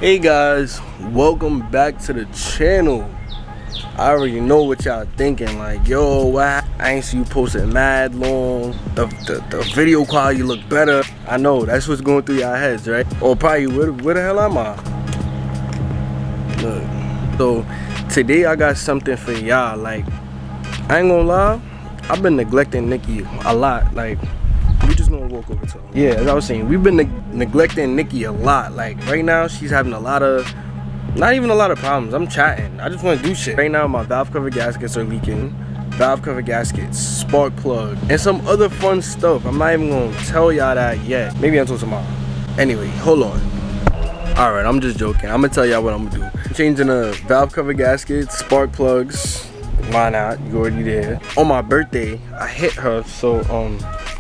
Hey guys, welcome back to the channel. I already know what y'all thinking, like, yo, what? I ain't see you posting mad long. The video quality look better. I know, that's what's going through y'all heads, right? Or probably, where the hell am I? Look, so today I got something for y'all. Like, I ain't gonna lie, I've been neglecting Nikki a lot. Like, we just gonna walk over to her. Yeah, as I was saying, we've been neglecting Nikki a lot. Like, right now, she's having a lot of, not even a lot of problems. I'm chatting. I just want to do shit. Right now, my valve cover gaskets are leaking. Valve cover gaskets, spark plug, and some other fun stuff. I'm not even gonna tell y'all that yet. Maybe until tomorrow. Anyway, hold on. All right, I'm just joking. I'm gonna tell y'all what I'm gonna do. I'm changing the valve cover gaskets, spark plugs. Why not? You already there. On my birthday, I hit her. So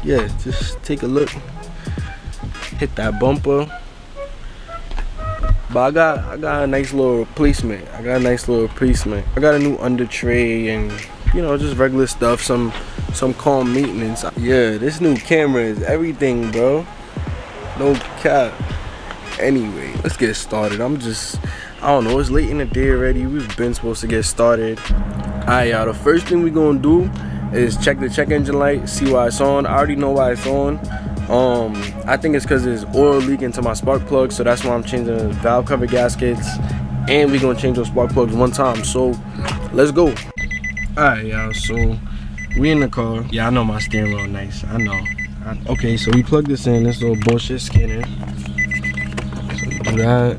yeah, just take a look. Hit that bumper. But I got a nice little replacement. I got a new under tray and, you know, just regular stuff, some calm maintenance. Yeah, this new camera is everything, bro. No cap. Anyway, let's get started. I don't know, it's late in the day already. We've been supposed to get started. Alright, y'all, the first thing we gonna do is check the check engine light, see why it's on. I already know why it's on. I think it's because there's oil leaking to my spark plug, so that's why I'm changing the valve cover gaskets, and we're gonna change those spark plugs one time. So let's go. Alright, y'all, so we in the car. Yeah, I know my steering wheel nice. I know. Okay, so we plug this in, this little bullshit scanner. So we do that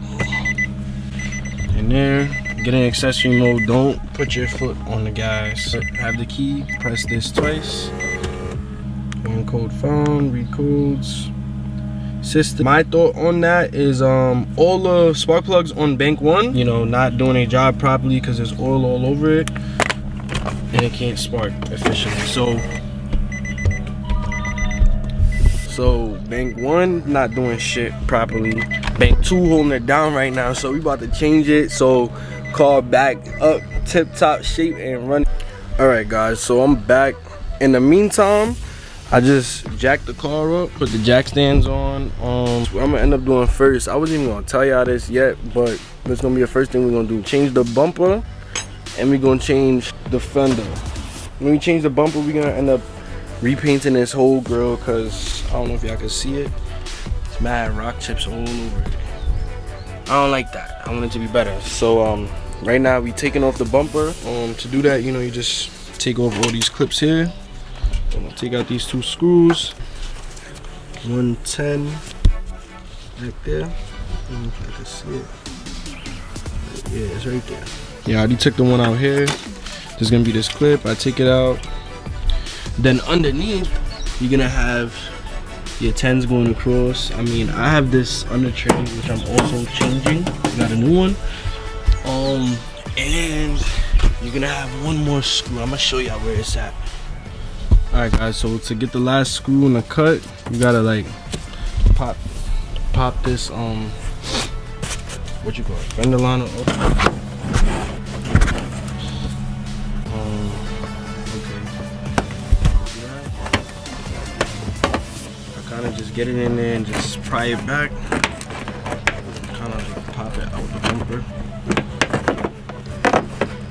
in there. Get in accessory mode. Don't put your foot on the gas. Have the key, press this twice. One code found, read codes. System. My thought on that is all the spark plugs on bank 1, you know, not doing a job properly because there's oil all over it and it can't spark efficiently. So bank 1 not doing shit properly. Bank 2 holding it down right now, so we about to change it. So car back up, tip top shape and run. Alright guys, so I'm back. In the meantime, I just jacked the car up, put the jack stands on. What I'm gonna end up doing first, I wasn't even gonna tell y'all this yet, but it's gonna be the first thing we're gonna do. Change the bumper and we're gonna change the fender. When we change the bumper, we're gonna end up repainting this whole grill because I don't know if y'all can see it. It's mad rock chips all over it. I don't like that. I want it to be better. So right now we taking off the bumper. To do that, you know, you just take off all these clips here. I'm gonna take out these 2 screws. 110 right there. I don't know if I can see it. Yeah, it's right there. Yeah, I already took the one out here. There's gonna be this clip. I take it out. Then underneath, you're gonna have your 10s going across. I mean, I have this under tray which I'm also changing. Got a new one. And you're gonna have one more screw. I'm gonna show y'all where it's at. Alright guys, so to get the last screw in the cut, you gotta like pop this what you call it? Fender liner up. Just get it in there and just pry it back. Kind of like pop it out the bumper.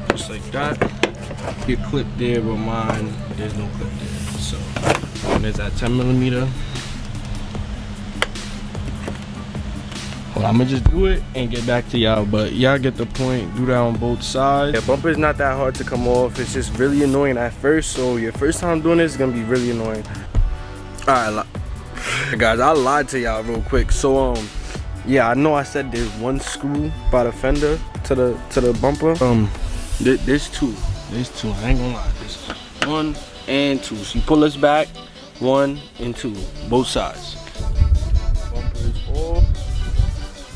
Just like that. Get clip there, but mine, there's no clip there. So, and there's that 10mm. Well, I'm gonna just do it and get back to y'all, but y'all get the point. Do that on both sides. Yeah, bumper is not that hard to come off. It's just really annoying at first. So your first time doing this is gonna be really annoying. Alright, guys, I lied to y'all real quick. So yeah, I know I said there's 1 screw by the fender to the bumper. There's 2. I ain't gonna lie. There's 1 and 2. So you pull this back, 1 and 2, both sides. Bumper is off.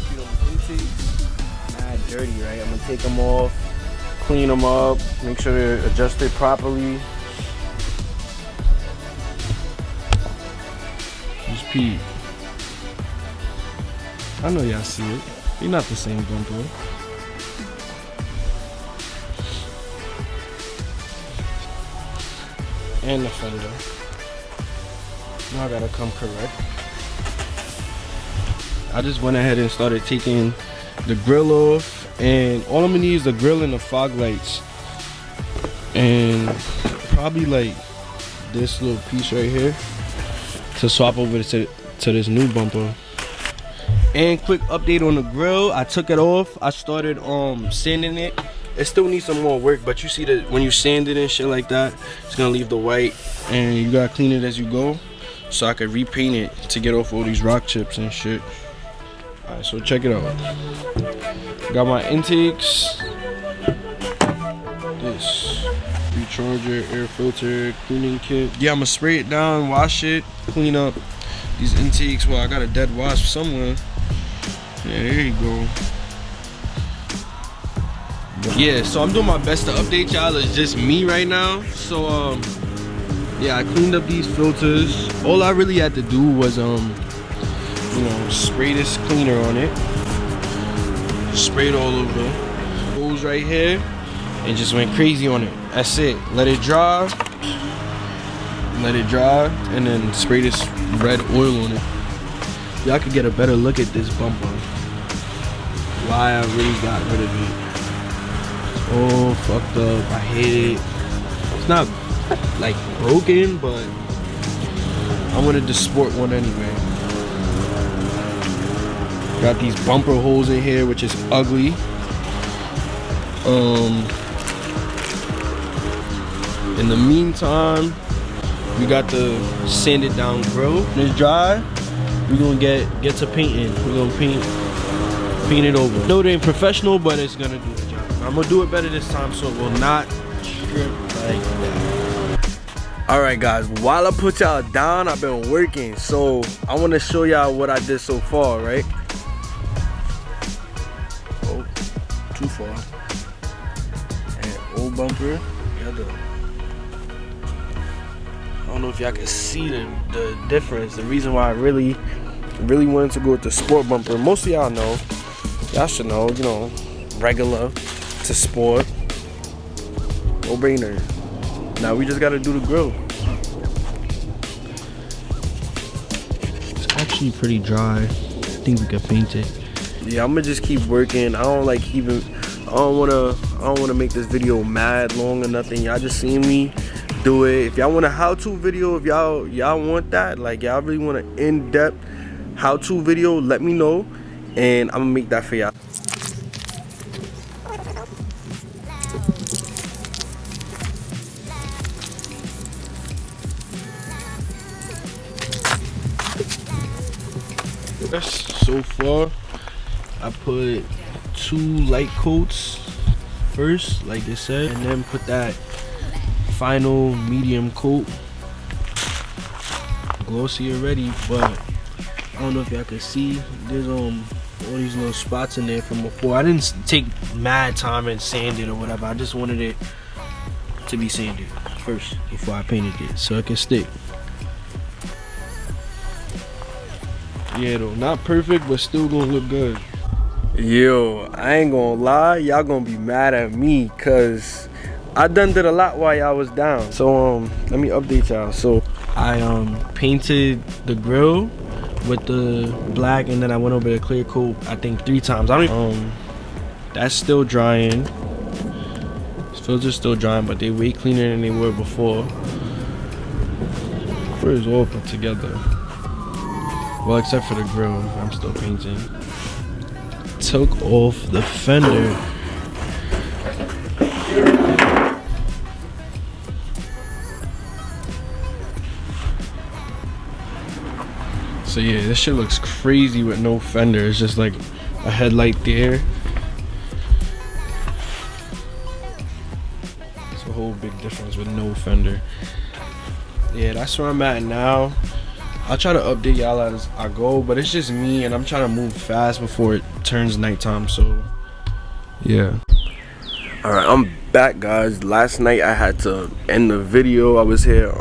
Feet on the intake. Mad dirty, right? I'm gonna take them off, clean them up, make sure they're adjusted properly. Pete. I know y'all see it. You're not the same bumper. And the fender. Now I gotta come correct. I just went ahead and started taking the grill off, and all I'm gonna need is the grill and the fog lights, and probably like this little piece right here to swap over to this new bumper. And quick update on the grill, I took it off. I started sanding it. It still needs some more work, but you see that when you sand it and shit like that, it's gonna leave the white, and you gotta clean it as you go, so I could repaint it to get off all these rock chips and shit. Alright, so check it out. Got my intakes, this recharger, air filter, cleaning kit. Yeah, I'm gonna spray it down, wash it, clean up these intakes. Well, I got a dead wasp somewhere. Yeah, there you go. Yeah, so I'm doing my best to update y'all. It's just me right now. So yeah, I cleaned up these filters. All I really had to do was you know, spray this cleaner on it. Spray it all over. Hose right here, and just went crazy on it. That's it. Let it dry. Let it dry, and then spray this red oil on it. Y'all could get a better look at this bumper. Why I really got rid of it. It's all fucked up. I hate it. It's not like broken, but I wanted the sport one anyway. Got these bumper holes in here, which is ugly. In the meantime, we got the sanded down grill. When it's dry, we're gonna get to painting. We're gonna paint it over. No, it ain't professional, but it's gonna do the job. I'm gonna do it better this time, so it will not strip like that. All right, guys. While I put y'all down, I've been working, so I want to show y'all what I did so far. Right? Oh, too far. And old bumper. I don't know if y'all can see the difference. The reason why I really wanted to go with the sport bumper. Most of y'all know. Y'all should know, you know, regular to sport. No brainer. Now we just gotta do the grill. It's actually pretty dry. I think we could paint it. Yeah, I'm gonna just keep working. I don't wanna make this video mad long or nothing. Y'all just seen me do it. If y'all want a how-to video, if y'all want that, like y'all really want an in-depth how-to video, let me know, and I'm gonna make that for y'all. So far, I put 2 light coats first, like they said, and then put that final medium coat. Glossy already, but I don't know if y'all can see. There's all these little spots in there from before. I didn't take mad time and sand it or whatever. I just wanted it to be sanded first before I painted it, so it can stick. Yeah, though, not perfect, but still gonna look good. Yo, I ain't gonna lie, y'all gonna be mad at me, cause I done did a lot while y'all was down. So let me update y'all. So I painted the grill with the black, and then I went over the clear coat I think 3 times. I don't that's still drying. This filter's still drying, but they way cleaner than they were before. It's all put together. Well, except for the grill, I'm still painting. Took off the fender. So yeah, this shit looks crazy with no fender. It's just like a headlight there. It's a whole big difference with no fender. Yeah, that's where I'm at now. I'll try to update y'all as I go, but it's just me, and I'm trying to move fast before it turns nighttime, so yeah. All right, I'm back, guys. Last night I had to end the video. I was here,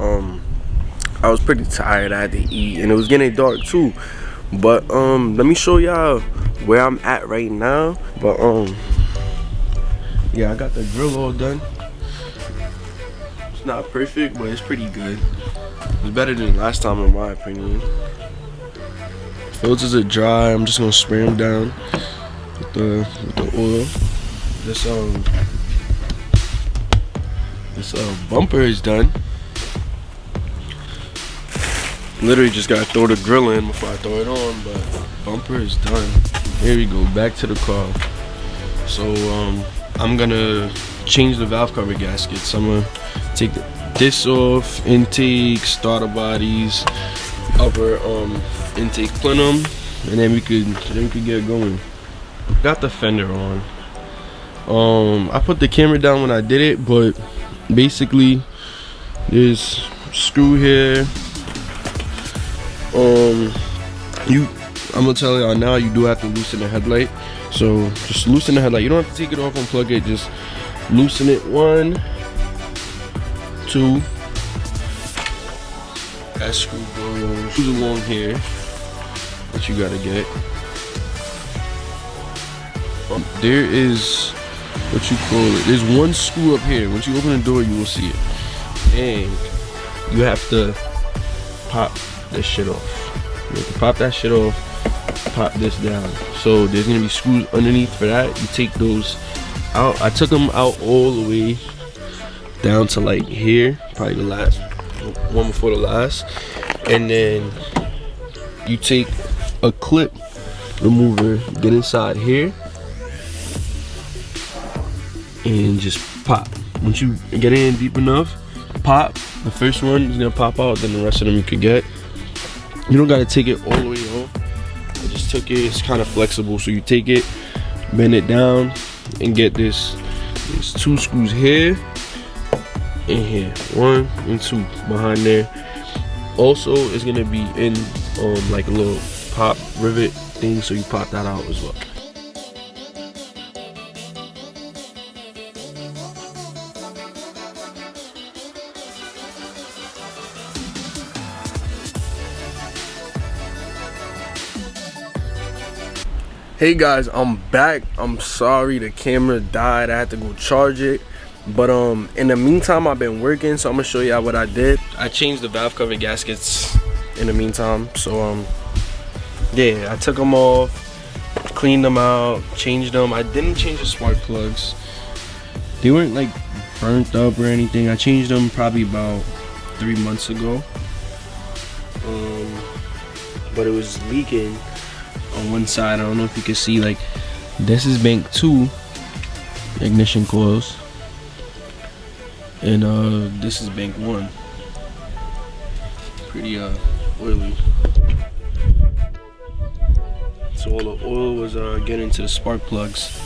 I was pretty tired. I had to eat, and it was getting dark too. But let me show y'all where I'm at right now. But yeah, I got the grill all done. It's not perfect, but it's pretty good. It's better than last time in my opinion. Filters are dry. I'm just gonna spray them down with the oil. This bumper is done. Literally just gotta throw the grill in before I throw it on, but bumper is done. Here we go, back to the car. So I'm gonna change the valve cover gaskets. I'm gonna take this off, intake, starter bodies, upper intake plenum, and then we could get going. Got the fender on. I put the camera down when I did it, but basically there's screw here. I'm gonna tell y'all now, you do have to loosen the headlight. So just loosen the headlight. You don't have to take it off and plug it. Just loosen it. 1, 2. That screw goes along here. That you gotta get. There is what you call it. There's one screw up here. Once you open the door, you will see it, and you have to pop this shit off. You have to pop that shit off. Pop this down. So there's gonna be screws underneath for that. You take those out. I took them out all the way down to like here, probably the last one before the last, and then you take a clip remover, get inside here, and just pop. Once you get in deep enough, pop. The first one is gonna pop out, then the rest of them you could get. You don't gotta take it all the way off. I just took it. It's kind of flexible, so you take it, bend it down, and get this. There's 2 screws here and here. 1 and 2 behind there. Also, it's gonna be in like a little pop rivet thing, so you pop that out as well. Hey guys, I'm back. I'm sorry the camera died. I had to go charge it. But in the meantime, I've been working, so I'm gonna show y'all what I did. I changed the valve cover gaskets in the meantime. So yeah, I took them off, cleaned them out, changed them. I didn't change the spark plugs. They weren't like burnt up or anything. I changed them probably about 3 months ago. But it was leaking on one side. I don't know if you can see, like, this is bank 2 ignition coils, and this is bank 1. Pretty oily. So all the oil was getting to the spark plugs.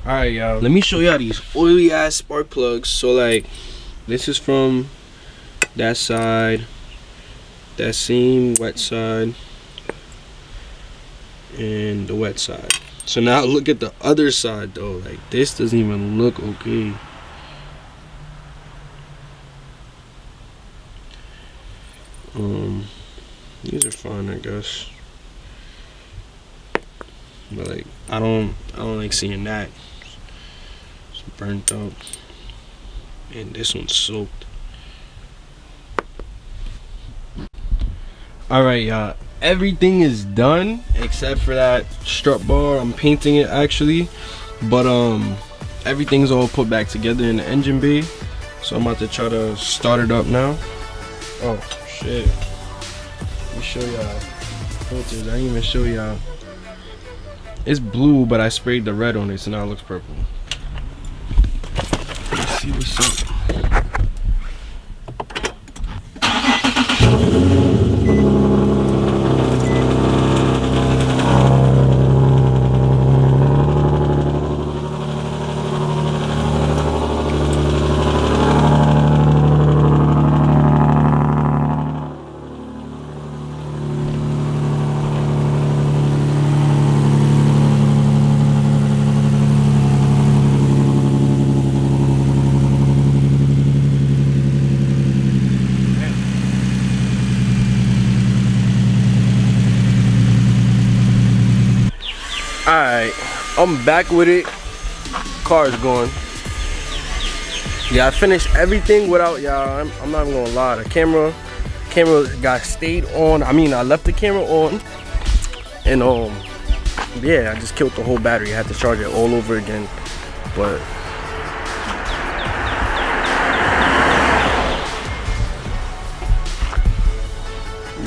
Alright y'all, let me show y'all these oily ass spark plugs. So like, this is from that side, that same wet side, and the wet side. So now look at the other side though. Like, this doesn't even look okay. These are fine, I guess. But like, I don't like seeing that. It's burnt up, and this one's soaked. All right, y'all. Everything is done except for that strut bar. I'm painting it actually, but everything's all put back together in the engine bay. So I'm about to try to start it up now. Oh shit! Let me show y'all filters. I didn't even show y'all. It's blue, but I sprayed the red on it, so now it looks purple. Let's see what's up. Alright, I'm back with it. Car's gone. Yeah, I finished everything without y'all. I'm not even gonna lie. The camera got stayed on. I mean, I left the camera on, and yeah, I just killed the whole battery. I had to charge it all over again, but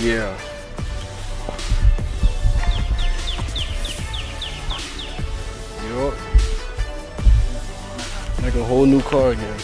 yeah. Yup. Like a whole new car again.